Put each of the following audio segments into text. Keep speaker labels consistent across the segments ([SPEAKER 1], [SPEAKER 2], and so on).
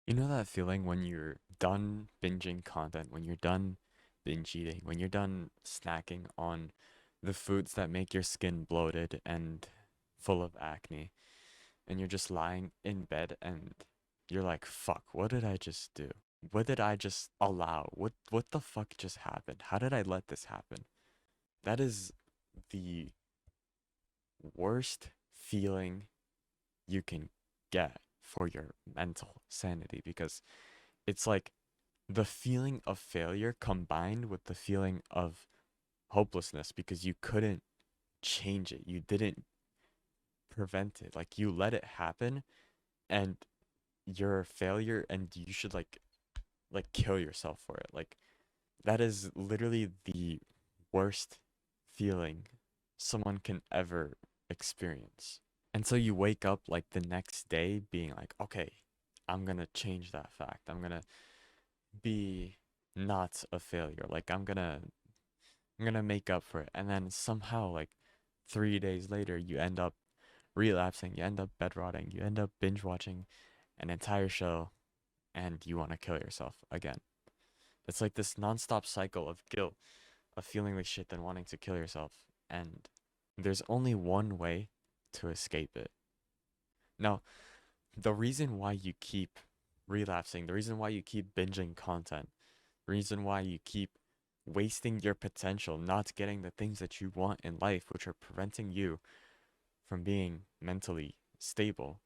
[SPEAKER 1] You know that feeling when you're done binging content, when you're done binge eating, when you're done snacking on the foods that make your skin bloated and full of acne, and you're just lying in bed and you're like, fuck, what did I just do? What did I just allow? What the fuck just happened? How did I let this happen? That is the worst feeling you can get for your mental sanity because it's like the feeling of failure combined with the feeling of hopelessness because you couldn't change it. You didn't prevent it. Like you let it happen and you're a failure and you should like kill yourself for it. Like that is literally the worst feeling someone can ever experience. And so you wake up like the next day being like, okay, I'm gonna change that fact. I'm gonna be not a failure. Like I'm gonna make up for it. And then somehow like 3 days later you end up relapsing, you end up bed rotting, you end up binge watching an entire show and you want to kill yourself again. It's like this nonstop cycle of guilt, of feeling like shit, then wanting to kill yourself. And there's only one way to escape it. Now, the reason why you keep relapsing, the reason why you keep binging content, the reason why you keep wasting your potential, not getting the things that you want in life, which are preventing you from being mentally stable,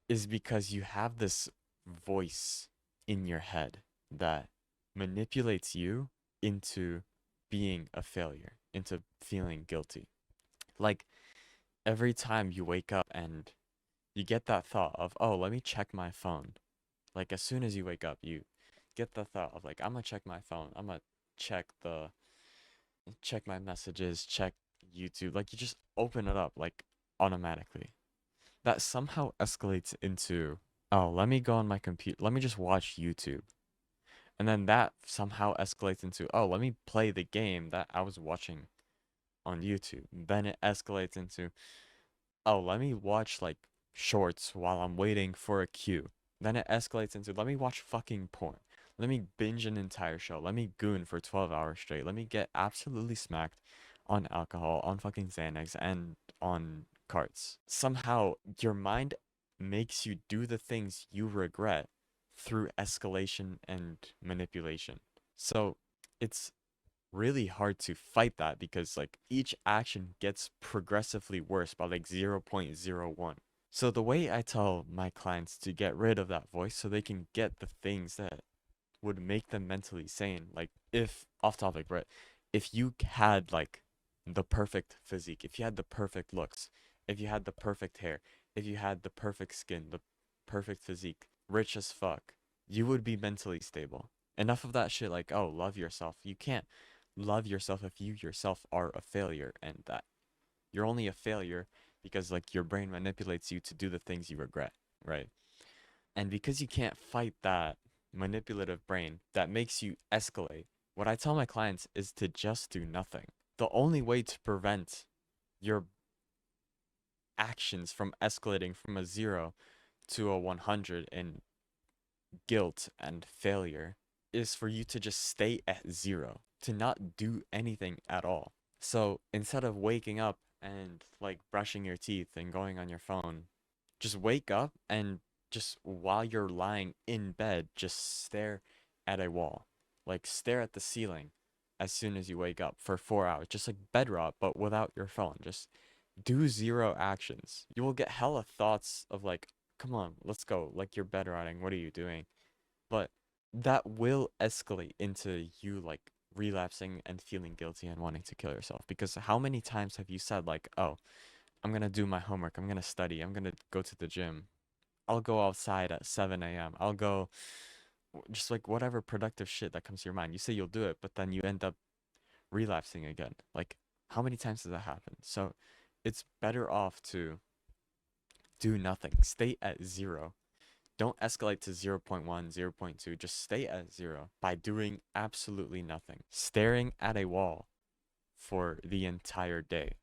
[SPEAKER 1] is because you have this voice in your head that manipulates you into being a failure, into feeling guilty. Like every time you wake up and you get that thought of, oh, let me check my phone. Like as soon as you wake up, you get the thought of like, I'm gonna check my phone. I'm gonna check the check my messages, check YouTube. Like you just open it up like automatically. That somehow escalates into, oh, let me go on my computer. Let me just watch YouTube. And then that somehow escalates into, oh, let me play the game that I was watching on YouTube. Then it escalates into, oh, let me watch like shorts while I'm waiting for a queue. Then it escalates into, let me watch fucking porn. Let me binge an entire show. Let me goon for 12 hours straight. Let me get absolutely smacked on alcohol, on fucking Xanax, and on carts. Somehow, your mind makes you do the things you regret through escalation and manipulation. So, it's really hard to fight that because like each action gets progressively worse by like 0.01. So the way I tell my clients to get rid of that voice so they can get the things that would make them mentally sane, like if off topic, right? If you had like the perfect physique, if you had the perfect looks, if you had the perfect hair, if you had the perfect skin, the perfect physique, rich as fuck, you would be mentally stable. Enough of that shit like, oh, love yourself. You can't love yourself if you yourself are a failure and that you're only a failure because like your brain manipulates you to do the things you regret, right? And because you can't fight that manipulative brain that makes you escalate, what I tell my clients is to just do nothing. The only way to prevent your actions from escalating from a 0 to a 100 in guilt and failure is for you to just stay at 0, to not do anything at all. So instead of waking up and like brushing your teeth and going on your phone, just wake up and just while you're lying in bed, just stare at a wall. Like stare at the ceiling as soon as you wake up for 4 hours. Just like bed rot, but without your phone. Just do zero actions. You will get hella thoughts of like, come on, let's go. Like you're bed rotting. What are you doing? But that will escalate into you like relapsing and feeling guilty and wanting to kill yourself. Because how many times have you said like, oh, I'm gonna do my homework, I'm gonna study, I'm gonna go to the gym, I'll go outside at 7 a.m. I'll go just like whatever productive shit that comes to your mind. You say you'll do it, but then you end up relapsing again. Like, how many times does that happen? So it's better off to do nothing. Stay at 0. Don't escalate to 0. 0.1, 0. 0.2. Just stay at 0 by doing absolutely nothing. Staring at a wall for the entire day.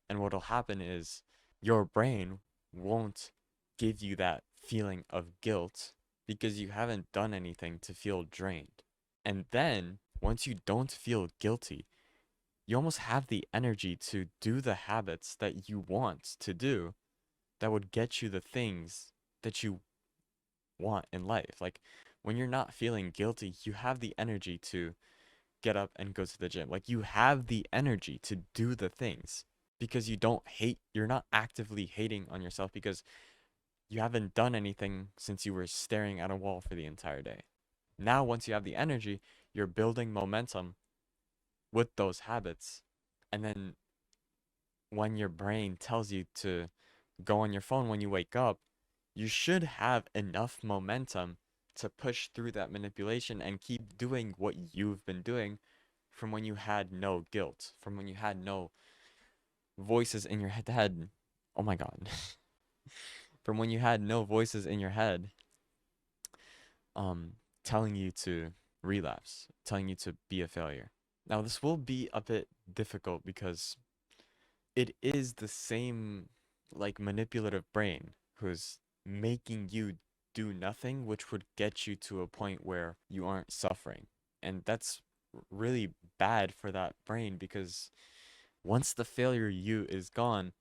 [SPEAKER 1] And what'll happen is your brain won't give you that feeling of guilt because you haven't done anything to feel drained. And then once you don't feel guilty, you almost have the energy to do the habits that you want to do that would get you the things that you want in life. Like when you're not feeling guilty, you have the energy to get up and go to the gym. Like you have the energy to do the things because you don't hate, you're not actively hating on yourself because you haven't done anything since you were staring at a wall for the entire day. Now, once you have the energy, you're building momentum with those habits. And then when your brain tells you to go on your phone when you wake up, you should have enough momentum to push through that manipulation and keep doing what you've been doing from when you had no guilt, from when you had no voices in your head. Oh my God. From when you had no voices in your head, um, telling you to relapse, telling you to be a failure. Now, this will be a bit difficult because it is the same, like, manipulative brain who's making you do nothing, which would get you to a point where you aren't suffering. And that's really bad for that brain because once the failure you is gone,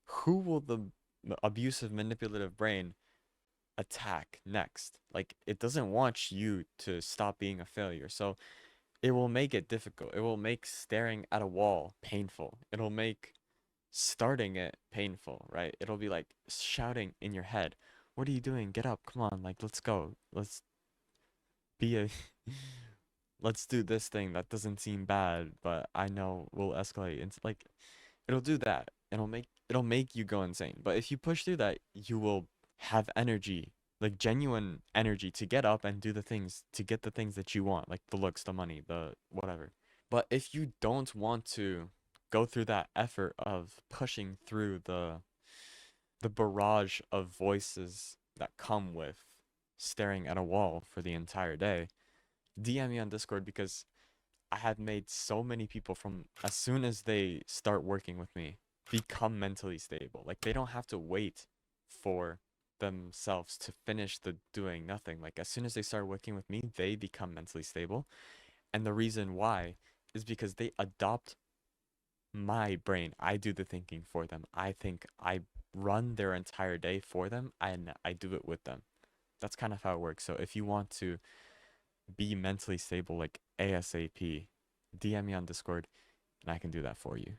[SPEAKER 1] who will the abusive manipulative brain attack next? Like it doesn't want you to stop being a failure. So it will make it difficult. It will make staring at a wall painful. It'll make starting it painful, right? It'll be like shouting in your head, "What are you doing? Get up. Come on. Like let's go. Let's be a let's do this thing that doesn't seem bad, but I know will escalate." It's like it'll do that. It'll make you go insane. But if you push through that, you will have energy, like genuine energy to get up and do the things to get the things that you want, like the looks, the money, the whatever. But if you don't want to go through that effort of pushing through the barrage of voices that come with staring at a wall for the entire day, DM me on Discord because I have made so many people from as soon as they start working with me become mentally stable. Like they don't have to wait for themselves to finish the doing nothing. Like as soon as they start working with me, they become mentally stable. And the reason why is because they adopt my brain. I do the thinking for them. I think I run their entire day for them and I do it with them. That's kind of how it works. So if you want to be mentally stable like ASAP, DM me on Discord and I can do that for you.